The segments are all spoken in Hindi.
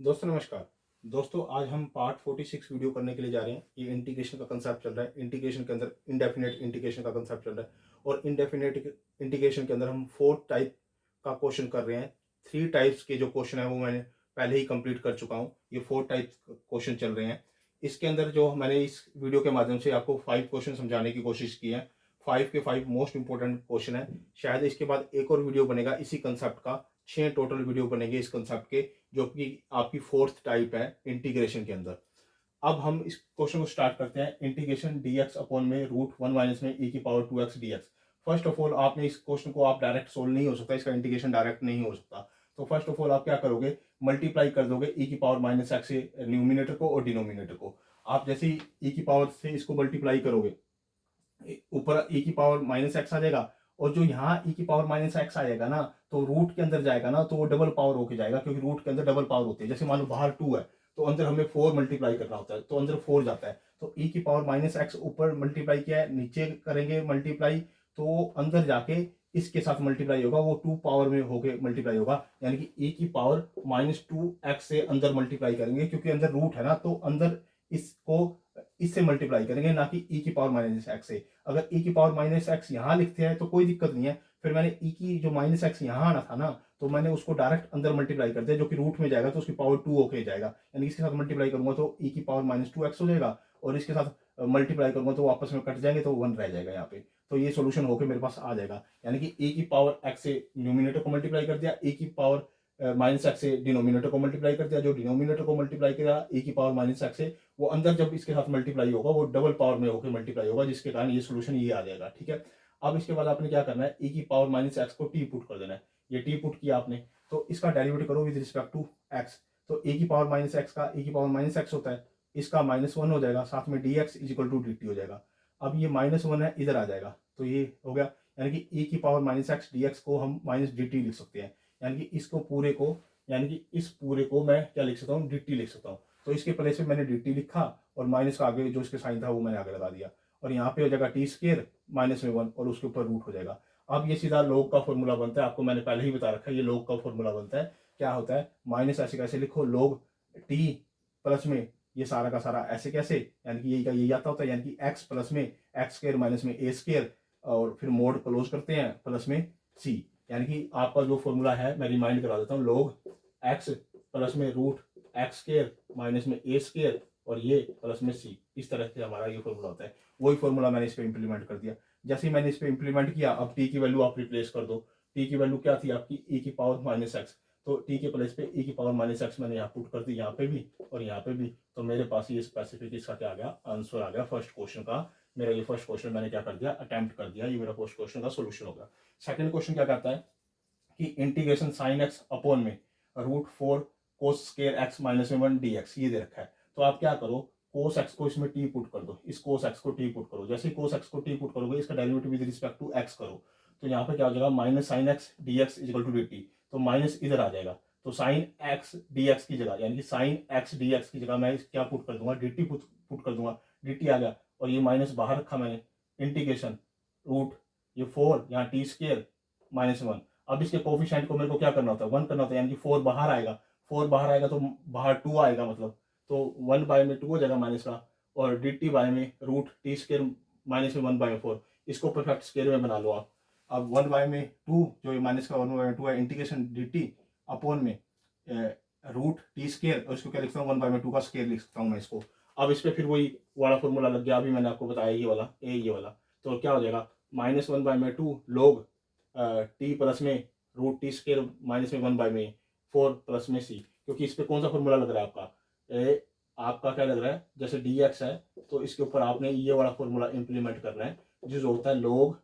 दोस्तों नमस्कार। दोस्तों आज हम पार्ट 46 वीडियो करने के लिए जा रहे हैं। ये इंटीग्रेशन का कंसेप्ट चल रहा है। इंटीग्रेशन के अंदर इंडेफिनेट इंटीग्रेशन का कंसेप्ट चल रहा है और इंडेफिनेट इंटीग्रेशन के अंदर हम 4 टाइप का क्वेश्चन कर रहे हैं। 3 टाइप्स के जो क्वेश्चन है वो मैंने पहले ही कंप्लीट कर चुका हूँ। ये 4 टाइप्स क्वेश्चन चल रहे हैं। इसके अंदर जो मैंने इस वीडियो के माध्यम से आपको 5 क्वेश्चन समझाने की कोशिश की है। 5 के 5 मोस्ट इंपॉर्टेंट क्वेश्चन है। शायद इसके बाद एक और वीडियो बनेगा इसी कंसेप्ट का। 6 टोटल वीडियो बनेंगे इस कंसेप्ट के, जो कि आपकी 4th टाइप है इंटीग्रेशन के अंदर। अब हम इस क्वेश्चन को स्टार्ट करते हैं। इंटीग्रेशन dx अपॉन में √1 माइनस में e⁻²x dx। First of all आपने इस क्वेश्चन को आप डायरेक्ट सोल्व नहीं हो सकता, इसका इंटीग्रेशन डायरेक्ट नहीं हो सकता। तो फर्स्ट ऑफ ऑल आप क्या करोगे, मल्टीप्लाई कर दोगे e⁻⁻x से न्यूमिनेटर को और डिनोमिनेटर को। आप जैसे ही e की पावर से इसको मल्टीप्लाई करोगे, ऊपर e⁻⁻x आ जाएगा, और जो यहाँ e⁻⁻x आएगा ना, तो रूट के अंदर जाएगा ना, तो वो डबल पावर होके जाएगा, क्योंकि रूट के अंदर डबल पावर होती है। जैसे मान लो बाहर 2 है तो अंदर हमें 4 मल्टीप्लाई करना होता है, तो अंदर 4 जाता है। तो e⁻⁻x ऊपर मल्टीप्लाई किया है, नीचे करेंगे मल्टीप्लाई, तो अंदर जाके इसके साथ मल्टीप्लाई होगा, वो 2 पावर में होके मल्टीप्लाई होगा। यानी कि e⁻⁻2x से अंदर मल्टीप्लाई करेंगे, क्योंकि अंदर रूट है ना, तो अंदर इसको इससे मल्टीप्लाई करेंगे, ना कि e⁻⁻x से। अगर e⁻⁻x यहाँ लिखते हैं तो कोई दिक्कत नहीं है। फिर मैंने e की जो -x यहाँ आना था ना, तो मैंने उसको डायरेक्ट अंदर मल्टीप्लाई कर दिया, जो कि रूट में जाएगा तो उसकी पावर 2 होके जाएगा। यानी इसके साथ मल्टीप्लाई करूंगा तो e⁻⁻2x हो जाएगा, और इसके साथ मल्टीप्लाई करूंगा तो आपस में कट जाएंगे, तो 1 रह जाएगा यहाँ पे। तो ये सोल्यूशन होके मेरे पास आ जाएगा। यानी कि e⁻x से न्यूमिनेटर को मल्टीप्लाई कर दिया, e⁻⁻x से डिनोमिनेटर को मल्टीप्लाई कर दिया, जो डिनोमिनेटर को मल्टीप्लाई किया e⁻⁻x से, वो अंदर जब इसके साथ मल्टीप्लाई होगा वो डबल पावर में होकर मल्टीप्लाई होगा, जिसके कारण ये सोल्यूशन ये आ जाएगा। ठीक है। अब इसके बाद आपने क्या करना है, e⁻⁻x को t पुट कर देना है। ये t पुट किया आपने, तो इसका डेरिवेटिव करो विद रिस्पेक्ट टू x। तो e⁻⁻x का e⁻⁻x होता है, इसका -1 हो जाएगा, साथ में dx = dt हो जाएगा। अब ये -1 है, इधर आ जाएगा, तो ये हो गया। यानी कि e⁻⁻x dx को हम -dt लिख सकते हैं। यानी कि इसको पूरे को, यानी कि इस पूरे को मैं क्या लिख सकता हूँ, dt लिख सकता हूँ। तो इसके प्लेस में मैंने dt लिखा, और माइनस का आगे जो इसके साइन था वो मैंने आगे लगा दिया, और यहाँ पे हो जाएगा t² -1, और उसके ऊपर रूट हो जाएगा। अब ये सीधा log का फॉर्मूला बनता है, आपको मैंने पहले ही बता रखा है, ये log का फॉर्मूला बनता है। क्या होता है, माइनस ऐसे कैसे लिखो, log t प्लस में ये सारा का सारा ऐसे कैसे, यानी कि यही का यही आता होता है। यानी कि x प्लस में x² माइनस में a², और फिर मोड क्लोज करते हैं प्लस में c। यानी कि आपका जो फॉर्मूला है मैं रिमाइंड करा देता हूँ, log x प्लस में √x² माइनस में a², और ये प्लस में c। इस तरह से हमारा ये फॉर्मूला होता है। वही फॉर्मूला मैंने इस पे इंप्लीमेंट कर दिया। जैसे ही मैंने इस पे इंप्लीमेंट किया, अब t की वैल्यू आप रिप्लेस कर दो। t की वैल्यू क्या थी आपकी, e⁻⁻x। तो t के प्लेस पे e⁻⁻x मैंने यहाँ पुट कर दी, यहाँ पे भी और यहाँ पे भी। तो मेरे पास ये स्पेसिफिक इसका क्या आ गया, आंसर आ गया फर्स्ट क्वेश्चन का। मेरा ये फर्स्ट क्वेश्चन मैंने क्या कर दिया, अटेम्प्ट कर दिया। ये मेरा फर्स्ट क्वेश्चन का सोल्यूशन होगा। सेकंड क्वेश्चन क्या कहता है कि इंटीग्रेशन sin x अपॉन में √4 cos² x -1 dx ये दे रखा है। तो आप क्या करो, cos x को इसमें t पुट कर दो, इस cos x को t पुट करो। जैसे ही cos x को t पुट करोगे, इसका derivative with respect to x करो, तो यहाँ पे क्या हो जाएगा, -sin x dx = dt। तो माइनस इधर आ जाएगा, तो sin x dx की जगह, यानी कि sin x dx की जगह मैं क्या पुट कर दूंगा, dt पुट कर दूंगा। dt आ गया, और ये माइनस बाहर रखा मैंने, इंटीग्रेशन रूट ये 4 यहाँ t² -1। अब इसके कोफिशिएंट को मेरे को क्या करना होता है, 1 करना होता है। यानी कि 4 बाहर आएगा, 4 बाहर आएगा तो बाहर 2 आएगा, मतलब तो 1/2 हो जाएगा माइनस का, और dt बाय में √t² -1/4। इसको परफेक्ट स्क्वायर में बना लो आप। अब 1/2 जो ये माइनस का 1/2 है, इंटीग्रेशन dt अपॉन में √t², और इसको क्या लिखता हूँ, 1/2 का स्क्वायर लिख सकता हूँ मैं इसको। अब इस पर फिर वही वाला फॉर्मूला लग गया, अभी मैंने आपको बताया ये वाला, ये वाला। तो क्या हो जाएगा, -1/2 log t प्लस में √t² माइनस में 1/4 प्लस में c। क्योंकि इस पे कौन सा फॉर्मूला लग रहा है आपका, आपका क्या लग रहा है, जैसे dx है तो इसके ऊपर आपने ये वाला फॉर्मूला इंप्लीमेंट करना है, जो होता है log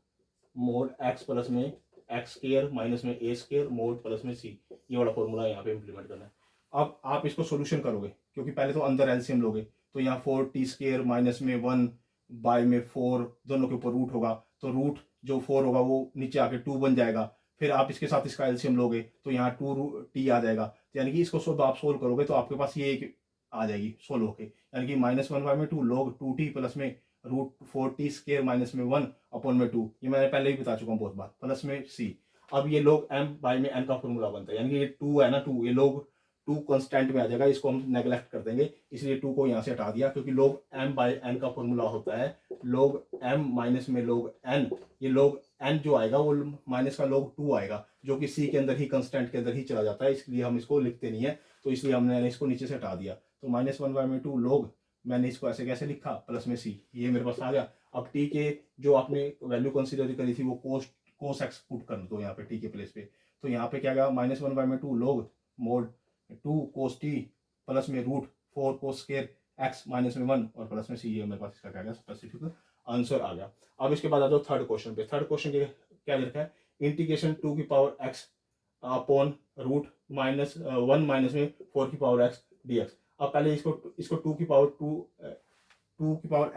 मोड x प्लस में x² माइनस में a² मोड प्लस में c। ये वाला फॉर्मूला यहाँ पे इंप्लीमेंट करना है। अब आप इसको सोल्यूशन करोगे, क्योंकि पहले तो अंदर एलसीएम लोगे, तो यहाँ 4t² माइनस में 1/4 दोनों के ऊपर रूट होगा, तो रूट जो 4 होगा वो नीचे आके 2 बन जाएगा। फिर आप इसके साथ इसका एलसीएम लोगे, तो यहाँ 2t आ जाएगा। तो यानी कि इसको आप सोल्व करोगे तो आपके पास ये एक आ जाएगी सोल्व होके, यानी कि -1/2 log 2t प्लस में √4t² माइनस में 1 अपॉन में 2। ये मैंने पहले ही बता चुका हूँ बहुत बार, प्लस में c। अब ये log m बाय में n का फॉर्मूला बनता है, यानी कि ये 2 है ना, 2 ये log टू कंस्टेंट में आ जाएगा, इसको हम नेगलेक्ट कर देंगे, इसलिए टू को यहाँ से हटा दिया, क्योंकि log m बाय n का फॉर्मूला होता है log m माइनस में log n। ये log n जो आएगा वो माइनस का log 2 आएगा, जो कि c के अंदर ही, कंस्टेंट के अंदर ही चला जाता है, इसलिए हम इसको लिखते नहीं है, तो इसलिए हमने इसको नीचे से हटा दिया। तो -1/2 log, मैंने इसको ऐसे कैसे लिखा, प्लस में c, ये मेरे पास आ गया। अब t के जो आपने वैल्यू कंसिडर करी थी वो कोस एक्स पुट कर दो यहाँ पे t के प्लेस पे, तो यहाँ पे क्या गया, -1/2 log mode 2 cos t plus में √4 cos स्क्वायर x माइनस में 1 और प्लस में c, ये मेरे पास इसका क्या गया, स्पेसिफिक आंसर आ गया। अब इसके बाद आ जाओ थर्ड क्वेश्चन पे। थर्ड क्वेश्चन के क्या लिखा है, इंटीग्रेशन 2 की पावर x अपॉन √1 माइनस में 4 की पावर x dx। अब पहले इसको 2 की पावर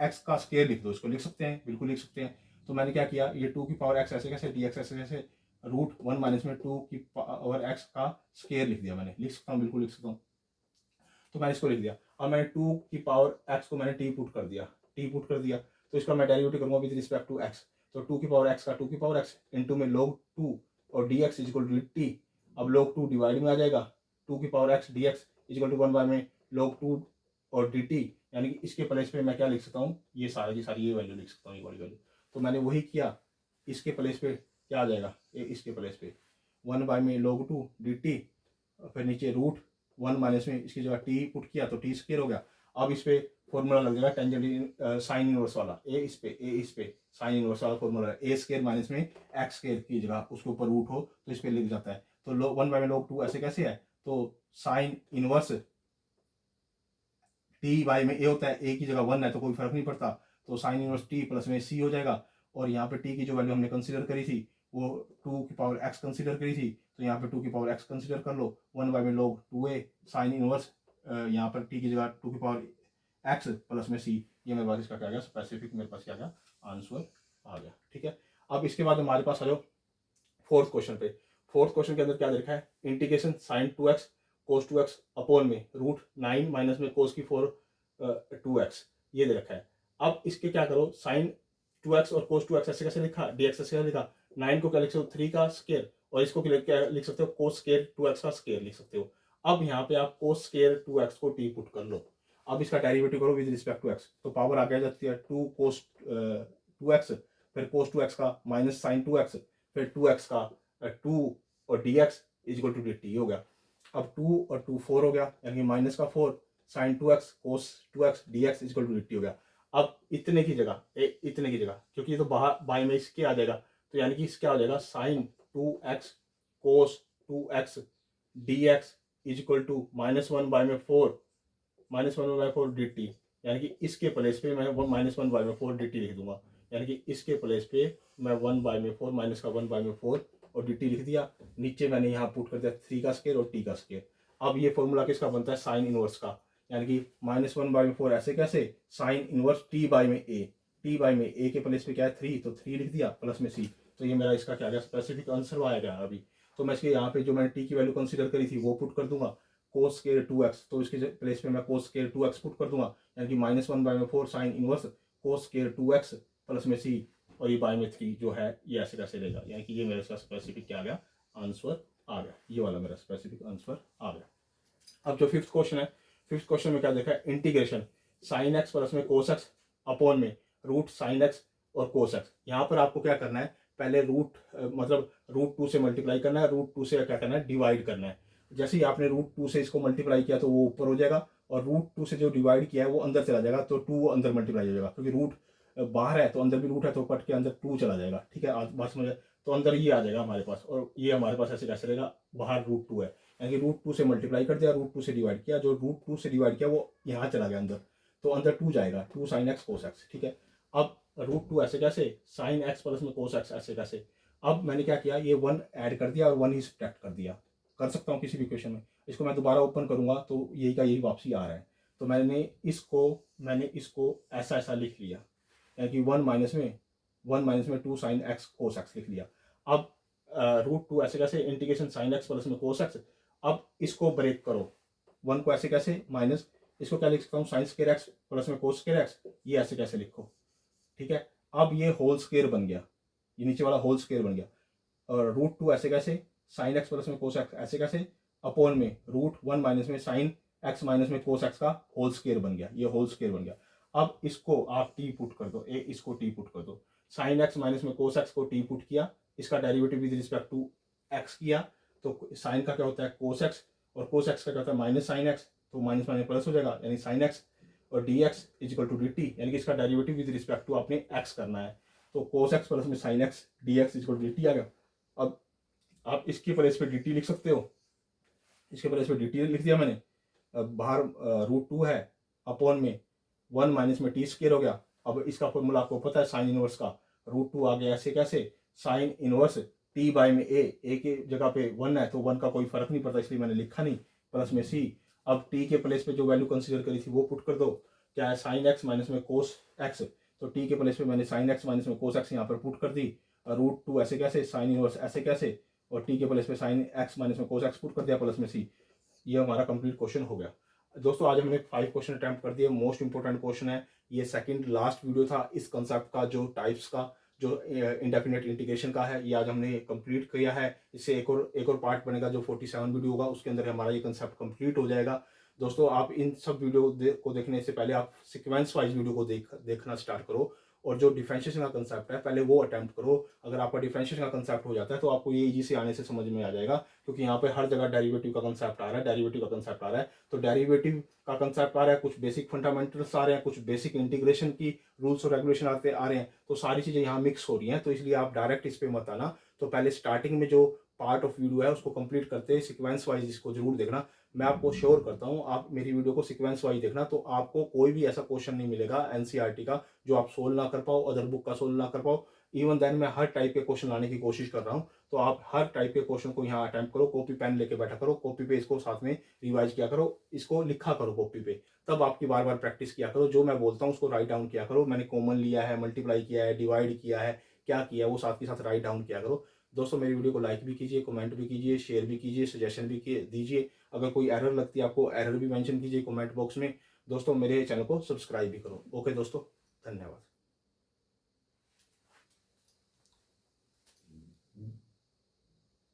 x का स्क्वायर लिख दो, इसको लिख सकते हैं, बिल्कुल लिख सकते हैं। तो मैंने क्या किया, ये 2 की पावर x ऐसे कैसे, dx ऐसे कैसे, √1 माइनस में 2 की पावर x का स्क्वायर लिख दिया, मैंने लिख सकता हूँ, बिल्कुल लिख सकता हूँ। तो मैंने इसको लिख दिया। अब मैंने 2 की पावर x को मैंने t पुट कर दिया, तो इसका मैं डेरिवेटिव करूंगा विद रिस्पेक्ट टू x। तो 2 की पावर x का 2 की पावर x इंटू में log 2 और dx is equal to t। अब log 2 डिवाइड में आ जाएगा, 2 की power x dx is equal to 1 by में log 2 और dt, यानी कि इसके प्लेस पे मैं क्या लिख सकता हूँ, ये सारी ये वैल्यू लिख सकता हूँ, ये वाली वैल्यू। तो मैंने वही किया, इसके प्लेस पे क्या आ जाएगा, इसके प्लेस पे 1 बाय में log 2 dt, फिर नीचे √1 माइनस में इसकी जगह t पुट किया तो t स्क्वायर हो गया। अब इस पे फॉर्मूला लग जाएगा टेंजेंट साइन इनवर्स वाला, ए इस पे साइन इनवर्स वाला फॉर्मूला है, ए स्क्वायर माइनस में एक्स स्क्वायर की जगह उसके ऊपर रूट हो तो इस पे लिख जाता है। तो 1 बाय में log 2 ऐसे कैसे है, तो साइन इनवर्स टी बाई में ए होता है, ए की जगह 1 है तो कोई फर्क नहीं पड़ता, तो साइन इनवर्स टी प्लस में सी हो जाएगा। और यहाँ पे टी की जो वैल्यू हमने कंसीडर करी थी वो 2 की पावर एक्स कंसीडर करी थी, तो यहाँ पे 2 की पावर एक्स कंसीडर कर लो, 1 बाय में log 2a साइन इनवर्स, यहाँ पर टी की जगह 2 की पावर एक्स प्लस में सी, ये मेरे पास इसका क्या गया, स्पेसिफिक मेरे पास क्या गया, आंसर आ गया। ठीक है, अब इसके बाद हमारे पास आ जाओ फोर्थ क्वेश्चन पे। फोर्थ क्वेश्चन के अंदर क्या लिखा है, integration sign 2x cos 2x upon में √9 माइनस में कोस की 4 2x, ये दे रखा है। अब इसके क्या करो, साइन 2x और कोस 2x ऐसे कैसे लिखा, dx ऐसे लिखा, 9 को क्या लिख सकते हो, 3 का स्क्वायर, और इसको क्या लिख सकते हो, कोस स्क्वायर 2x का स्क्वायर लिख सकते हो। अब यहाँ पे आप कोस स्क्वायर 2x को t पुट कर लो, अब इसका डेरिवेटिव करो विद रिस्पेक्ट टू x, तो पावर आगे जाती है 2 कोस 2x, फिर कोस 2x का माइनस साइन 2x, फिर 2x का 2 और dx is equal to dt हो गया। अब 2 और 2 4 हो गया, यानी माइनस का 4 sine 2x cos 2x dx is equal to dt हो गया। अब इतने की जगह क्योंकि ये तो बाहर बाई में इसके आ जाएगा, तो यानी कि इसके आ जाएगा sine 2x cos 2x dx is equal to -1 by में 4 dt, यानी कि इसके प्लेस पे मैं -1 बाई में 4 dt लिख दूंगा, यानी कि इसके प्लेस पे मैं 1 बाई में 4 माइनस का 1 बाई में 4 और dt लिख दिया। नीचे मैंने यहाँ पुट कर दिया 3 का स्क्वायर और t का स्क्वायर। अब ये फॉर्मूला किसका बनता है, साइन इनवर्स का, यानी कि -1 बाई में 4 ऐसे कैसे, साइन इनवर्स t बाई में a के प्लेस पे क्या है 3, तो 3 लिख दिया प्लस में c, तो ये मेरा इसका क्या गया, स्पेसिफिक आंसर आया गया। अभी तो मैं इसके यहाँ पे जो मैंने t की वैल्यू कंसीडर करी थी वो पुट कर दूंगा, कोस स्क्वायर 2x, तो इसके प्लेस पे मैं कोस स्क्वायर 2x पुट कर दूंगा, यानी कि -1 बाई में 4 sine inverse cos square 2x plus में c, और ये बाई में 3 जो है ये ऐसे कैसे रहेगा, यानी कि ये मेरे इसका स्पेसिफिक क्या आ गया, आंसर आ गया, ये वाला मेरा स्पेसिफिक आंसर आ गया। अब जो फिफ्थ क्वेश्चन है, फिफ्थ क्वेश्चन में क्या देखा है, इंटीग्रेशन साइन एक्स प्लस में कोस एक्स अपॉन में रूट साइन एक्स और कोस एक्स। यहाँ पर आपको क्या करना है, पहले मतलब √2 से मल्टीप्लाई करना है, √2 से क्या करना है, डिवाइड करना है। जैसे ही आपने √2 से इसको मल्टीप्लाई किया तो वो ऊपर हो जाएगा, और √2 से जो डिवाइड किया है वो अंदर चला जाएगा, तो 2 अंदर मल्टीप्लाई हो जाएगा, क्योंकि रूट बाहर है तो अंदर भी रूट है, तो कट के अंदर 2 चला जाएगा। ठीक है, आज बात समझ, तो अंदर ये आ जाएगा हमारे पास, और ये हमारे पास ऐसे कैसे रहेगा, बाहर √2 है, यानी कि √2 से मल्टीप्लाई कर दिया, √2 से डिवाइड किया, जो √2 से डिवाइड किया वो यहाँ चला गया अंदर, तो अंदर 2 जाएगा, 2 साइन एक्स कोस एक्स। ठीक है, अब √2 ऐसे कैसे, साइन एक्स प्लस में कोस एक्स ऐसे कैसे। अब मैंने क्या किया, ये 1 ऐड कर दिया और 1 ही सब्ट्रैक्ट कर दिया, कर सकता हूँ किसी भी इक्वेशन में। इसको मैं दोबारा ओपन करूंगा तो यही का यही वापसी आ रहा है, तो मैंने इसको ऐसा लिख लिया, यानी कि 1 माइनस में 2 साइन एक्स कोस एक्स लिख लिया। अब √2 ऐसे कैसे, इंटीग्रेशन साइन एक्स प्लस में कोस एक्स। अब इसको ब्रेक करो, 1 को ऐसे कैसे माइनस, इसको क्या लिख सकता हूँ, साइन स्क्वायर एक्स प्लस में कोस स्क्वायर एक्स, ये ऐसे कैसे लिखो। ठीक है, अब ये होल स्क्वायर बन गया, ये नीचे वाला होल स्क्वायर बन गया, और √2 ऐसे कैसे, साइन एक्स प्लस में कोस एक्स ऐसे कैसे। अपॉन में रूट 1 माइनस में साइन एक्स माइनस में कोस एक्स का होल स्क्वायर बन गया, ये होल स्क्वायर बन गया। अब इसको आप टी पुट कर दो, इसको टी पुट कर दो, साइन एक्स माइनस में कोस एक्स को टी पुट किया, इसका derivative with respect to X किया, तो साइन का क्या होता है कोस एक्स, और कोस एक्स का क्या होता है माइनस साइन एक्स, तो माइनस माइनस प्लस हो जाएगा, यानी साइन एक्स और d x is equal to d t, यानी कि इसका डेरिवेटिव विद रिस्पेक्ट टू आपने एक्स करना है, तो कोस एक्स प्लस में sine x d x is equal to d t आ गया। अब आप इसके प्लेस पे डी टी लिख सकते हो, इसके प्लेस पे डी टी लिख दिया मैंने, बाहर रूट 2 है, अपॉन में 1 माइनस में टी स्क्वायर हो गया। अब इसका फॉर्मूला आपको पता है साइन इनवर्स का, रूट 2 आ गया, ऐसे कैसे, साइन इनवर्स टी बाई में ए की जगह पे 1 है तो 1 का कोई फर्क नहीं पड़ता, इसलिए मैंने लिखा नहीं, प्लस में सी। अब टी के प्लेस पे जो वैल्यू कंसीडर करी थी वो पुट कर दो, क्या है साइन एक्स माइनस में कोस एक्स, तो टी के प्लेस पे मैंने साइन एक्स माइनस में कोस एक्स यहाँ पर पुट कर दी, रूट 2 ऐसे कैसे, साइन इनवर्स ऐसे कैसे, और टी के प्लेस पे साइन एक्स माइनस में कोस एक्स पुट कर दिया, प्लस में सी। ये हमारा कंप्लीट क्वेश्चन हो गया। दोस्तों आज हमने 5 क्वेश्चन अटैम्प्ट कर दिए, मोस्ट इंपोर्टेंट क्वेश्चन है ये, सेकंड लास्ट वीडियो था इस कंसेप्ट का, जो टाइप्स का, जो इंडेफिनेट इंटीग्रेशन का है, ये आज हमने कंप्लीट किया है। इससे एक और पार्ट बनेगा जो 47 वीडियो होगा, उसके अंदर हमारा ये कंसेप्ट कंप्लीट हो जाएगा। दोस्तों आप इन सब वीडियो को देखने से पहले आप सीक्वेंस वाइज वीडियो को देखना स्टार्ट करो, और जो डिफरेंशिएशन का कंसेप्ट है पहले वो अटेम्प्ट करो। अगर आपका डिफरेंशिएशन का कंसेप्ट हो जाता है तो आपको ये इजी से आने से समझ में आ जाएगा, क्योंकि यहाँ पे हर जगह डेरिवेटिव का कंसेप्ट आ रहा है, डेरिवेटिव का कंसेप्ट आ रहा है, तो डेरिवेटिव का कंसेप्ट आ रहा है, कुछ बेसिक फंडामेंटल्स आ रहे हैं, कुछ बेसिक इंटीग्रेशन की रूल्स और रेगुलेशन आ रहे हैं, तो सारी चीज़ें यहाँ मिक्स हो रही हैं, तो इसलिए आप डायरेक्ट इस पर मत आना। तो पहले स्टार्टिंग में जो पार्ट ऑफ वीडियो है उसको कंप्लीट करते हैं, सीक्वेंस वाइज इसको जरूर देखना। मैं आपको श्योर करता हूँ आप मेरी वीडियो को सीक्वेंस वाइज देखना, तो आपको कोई भी ऐसा क्वेश्चन नहीं मिलेगा एनसीईआरटी का जो आप सोल्व ना कर पाओ, अदर बुक का सोल्व ना कर पाओ। इवन देन मैं हर टाइप के क्वेश्चन लाने की कोशिश कर रहा हूँ, तो आप हर टाइप के क्वेश्चन को यहाँ अटेम्प्ट करो, कॉपी पेन लेके बैठा करो, कॉपी पे इसको साथ में रिवाइज किया करो, इसको लिखा करो कॉपी पे, तब आपकी बार बार प्रैक्टिस किया करो, जो मैं बोलता हूँ उसको राइट डाउन किया करो, मैंने कॉमन लिया है, मल्टीप्लाई किया है, डिवाइड किया है, क्या किया वो साथ के साथ राइट डाउन किया करो। दोस्तों मेरी वीडियो को लाइक भी कीजिए, कमेंट भी कीजिए, शेयर भी कीजिए, सजेशन भी दीजिए, अगर कोई एरर लगती है आपको एरर भी मेंशन कीजिए कमेंट बॉक्स में। दोस्तों मेरे चैनल को सब्सक्राइब भी करो। ओके दोस्तों, धन्यवाद।